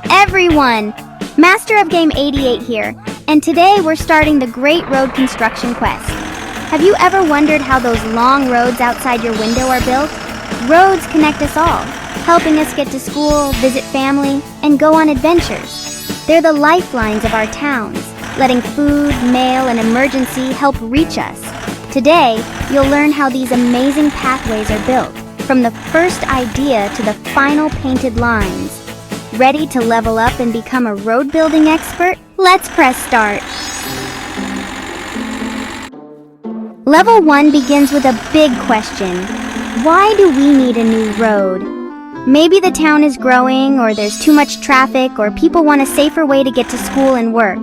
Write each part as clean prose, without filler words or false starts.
everyone! Master of Game 88 here, and today we're starting the Great Road Construction Quest. Have you ever wondered how those long roads outside your window are built? Roads connect us all, helping us get to school, visit family, and go on adventures. They're the lifelines of our towns, letting food, mail, and emergency help reach us. Today, you'll learn how these amazing pathways are built, from the first idea to the final painted lines. Ready to level up and become a road building expert? Let's press start. Level 1 begins with a big question. Why do we need a new road? Maybe the town is growing, or there's too much traffic, or people want a safer way to get to school and work.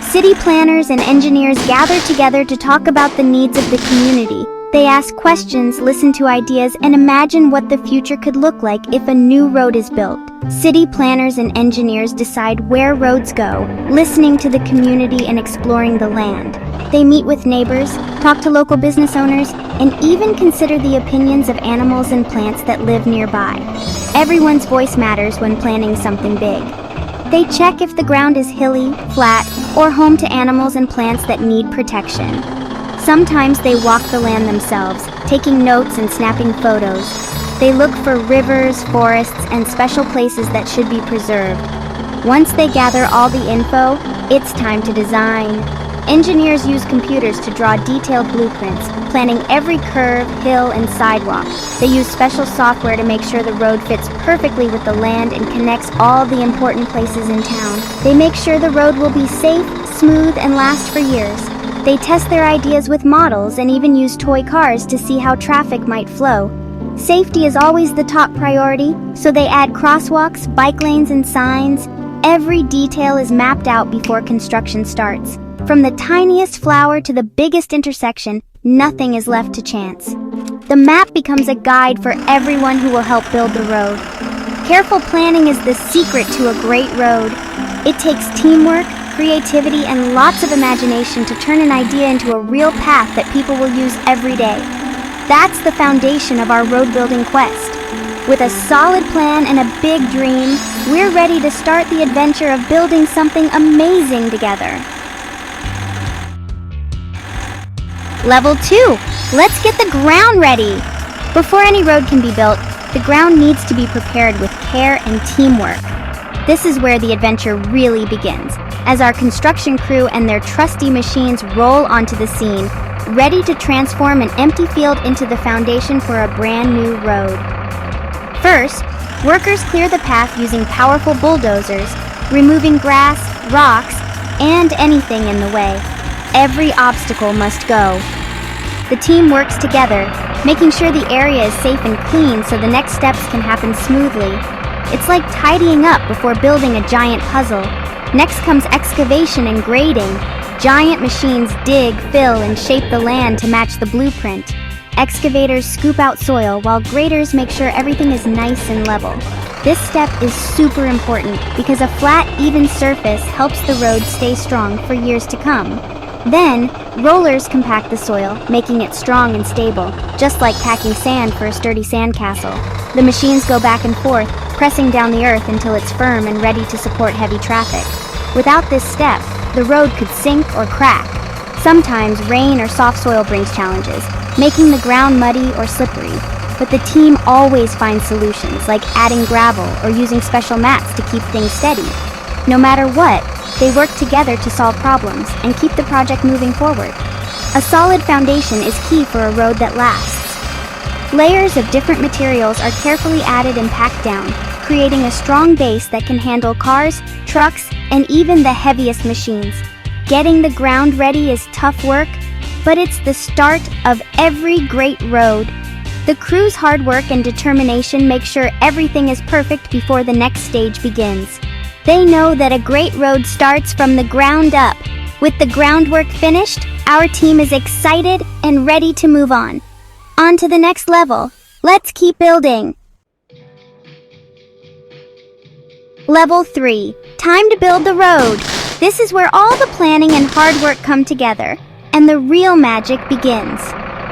City planners and engineers gather together to talk about the needs of the community. They ask questions, listen to ideas, and imagine what the future could look like if a new road is built. City planners and engineers decide where roads go, listening to the community and exploring the land. They meet with neighbors, talk to local business owners, and even consider the opinions of animals and plants that live nearby. Everyone's voice matters when planning something big. They check if the ground is hilly, flat, or home to animals and plants that need protection. Sometimes they walk the land themselves, taking notes and snapping photos. They look for rivers, forests, and special places that should be preserved. Once they gather all the info, it's time to design. Engineers use computers to draw detailed blueprints, planning every curve, hill, and sidewalk. They use special software to make sure the road fits perfectly with the land and connects all the important places in town. They make sure the road will be safe, smooth, and last for years. They test their ideas with models and even use toy cars to see how traffic might flow. Safety is always the top priority, so they add crosswalks, bike lanes, and signs. Every detail is mapped out before construction starts. From the tiniest flower to the biggest intersection, nothing is left to chance. The map becomes a guide for everyone who will help build the road. Careful planning is the secret to a great road. It takes teamwork, creativity, and lots of imagination to turn an idea into a real path that people will use every day. That's the foundation of our road building quest. With a solid plan and a big dream, we're ready to start the adventure of building something amazing together. Level 2. Let's get the ground ready. Before any road can be built, the ground needs to be prepared with care and teamwork. This is where the adventure really begins, as our construction crew and their trusty machines roll onto the scene, ready to transform an empty field into the foundation for a brand new road. First, workers clear the path using powerful bulldozers, removing grass, rocks, and anything in the way. Every obstacle must go. The team works together, making sure the area is safe and clean so the next steps can happen smoothly. It's like tidying up before building a giant puzzle. Next comes excavation and grading. Giant machines dig, fill, and shape the land to match the blueprint. Excavators scoop out soil while graders make sure everything is nice and level. This step is super important because a flat, even surface helps the road stay strong for years to come. Then, rollers compact the soil, making it strong and stable, just like packing sand for a sturdy sandcastle. The machines go back and forth, pressing down the earth until it's firm and ready to support heavy traffic. Without this step, the road could sink or crack. Sometimes rain or soft soil brings challenges, making the ground muddy or slippery. But the team always finds solutions, like adding gravel or using special mats to keep things steady. No matter what, they work together to solve problems and keep the project moving forward. A solid foundation is key for a road that lasts. Layers of different materials are carefully added and packed down, creating a strong base that can handle cars, trucks, and even the heaviest machines. Getting the ground ready is tough work, but it's the start of every great road. The crew's hard work and determination make sure everything is perfect before the next stage begins. They know that a great road starts from the ground up. With the groundwork finished, our team is excited and ready to move on. On to the next level. Let's keep building. Level 3. Time to build the road. This is where all the planning and hard work come together, and the real magic begins.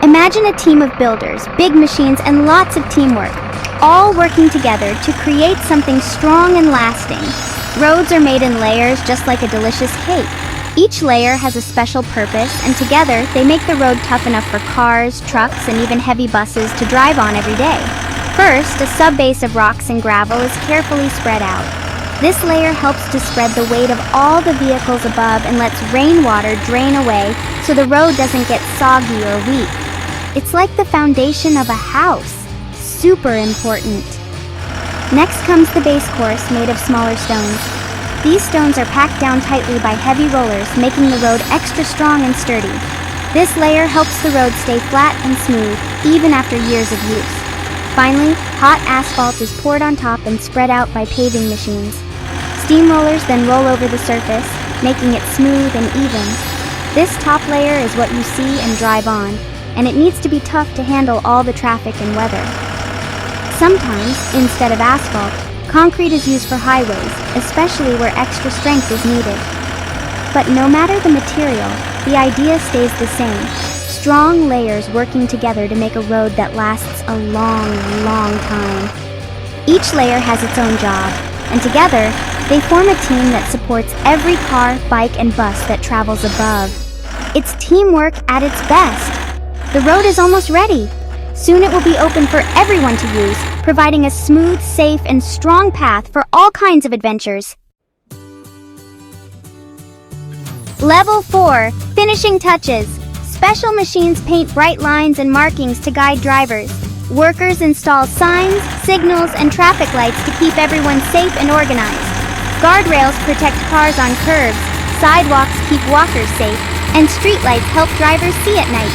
Imagine a team of builders, big machines, and lots of teamwork, all working together to create something strong and lasting. Roads are made in layers just like a delicious cake. Each layer has a special purpose, and together they make the road tough enough for cars, trucks, and even heavy buses to drive on every day. First, a sub-base of rocks and gravel is carefully spread out. This layer helps to spread the weight of all the vehicles above and lets rainwater drain away so the road doesn't get soggy or weak. It's like the foundation of a house. Super important. Next comes the base course made of smaller stones. These stones are packed down tightly by heavy rollers, making the road extra strong and sturdy. This layer helps the road stay flat and smooth, even after years of use. Finally, hot asphalt is poured on top and spread out by paving machines. Steamrollers then roll over the surface, making it smooth and even. This top layer is what you see and drive on, and it needs to be tough to handle all the traffic and weather. Sometimes, instead of asphalt, concrete is used for highways, especially where extra strength is needed. But no matter the material, the idea stays the same. Strong layers working together to make a road that lasts a long, long time. Each layer has its own job, and together, they form a team that supports every car, bike, and bus that travels above. It's teamwork at its best. The road is almost ready. Soon it will be open for everyone to use, providing a smooth, safe, and strong path for all kinds of adventures. Level 4. Finishing touches. Special machines paint bright lines and markings to guide drivers. Workers install signs, signals, and traffic lights to keep everyone safe and organized. Guardrails protect cars on curbs, sidewalks keep walkers safe, and streetlights help drivers see at night.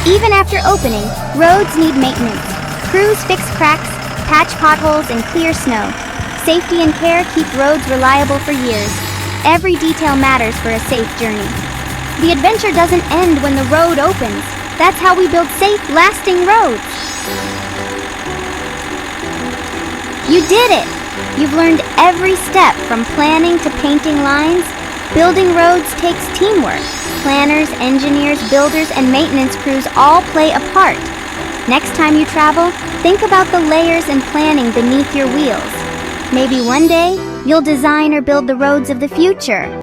Even after opening, roads need maintenance. Crews fix cracks, patch potholes, and clear snow. Safety and care keep roads reliable for years. Every detail matters for a safe journey. The adventure doesn't end when the road opens. That's how we build safe, lasting roads. You did it! You've learned every step from planning to painting lines. Building roads takes teamwork. Planners, engineers, builders, and maintenance crews all play a part. Next time you travel, think about the layers and planning beneath your wheels. Maybe one day, you'll design or build the roads of the future.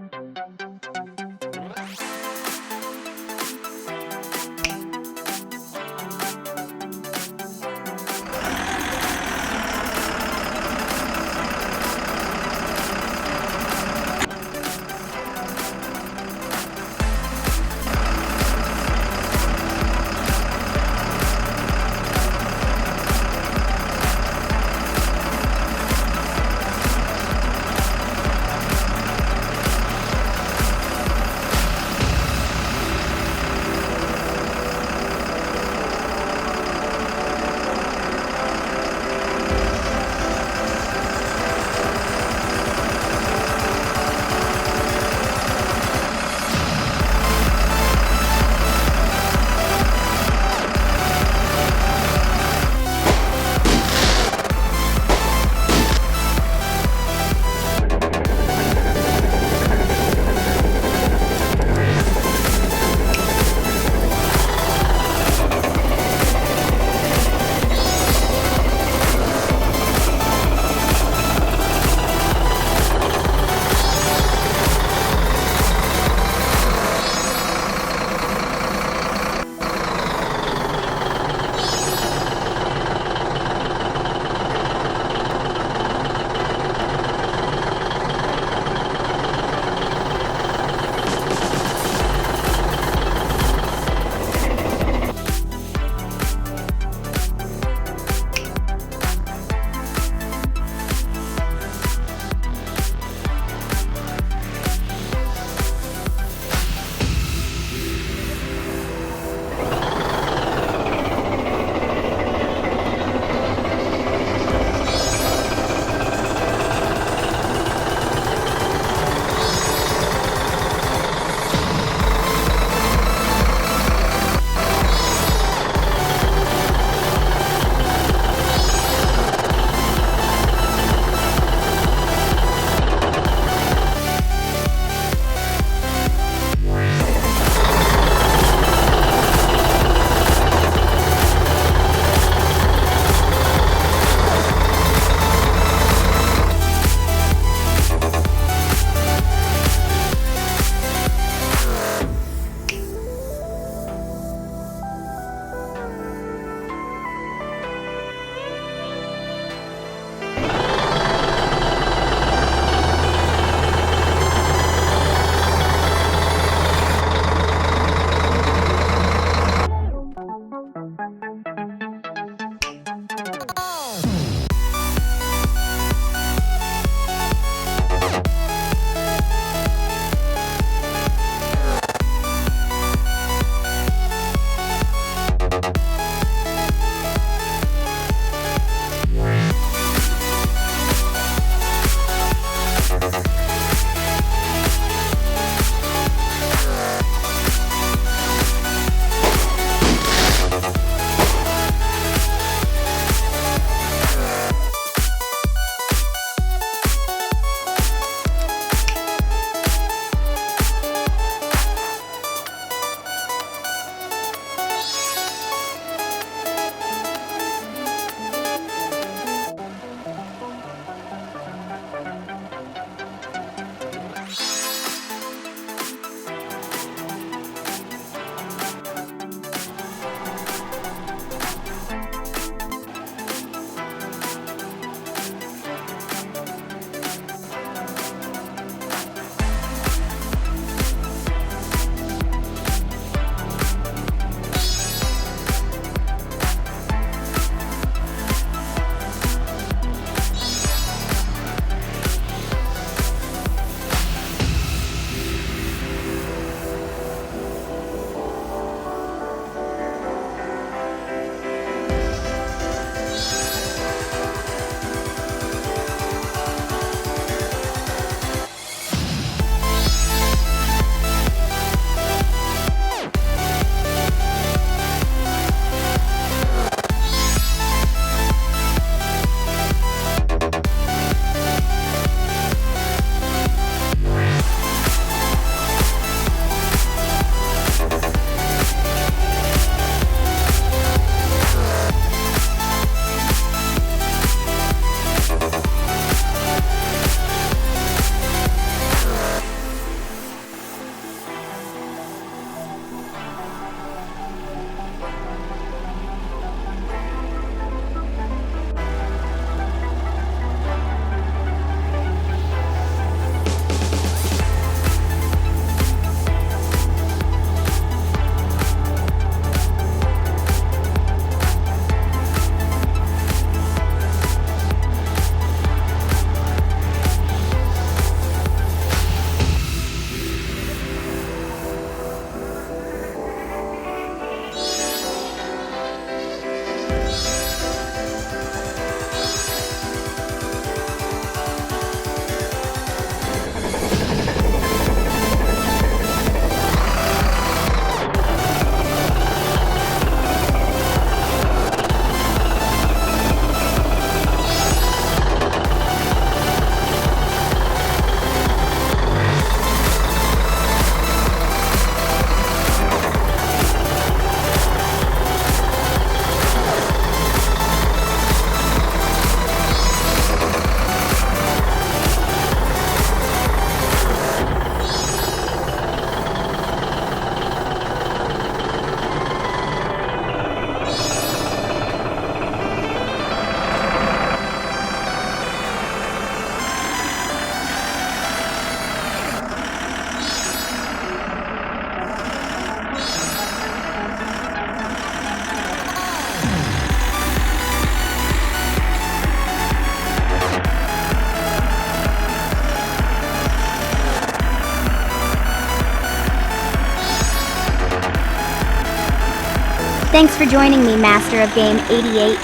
Thanks for joining me, Master of Game 88.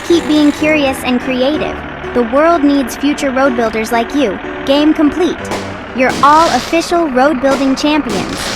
Keep being curious and creative. The world needs future road builders like you. Game complete. You're all official road building champions.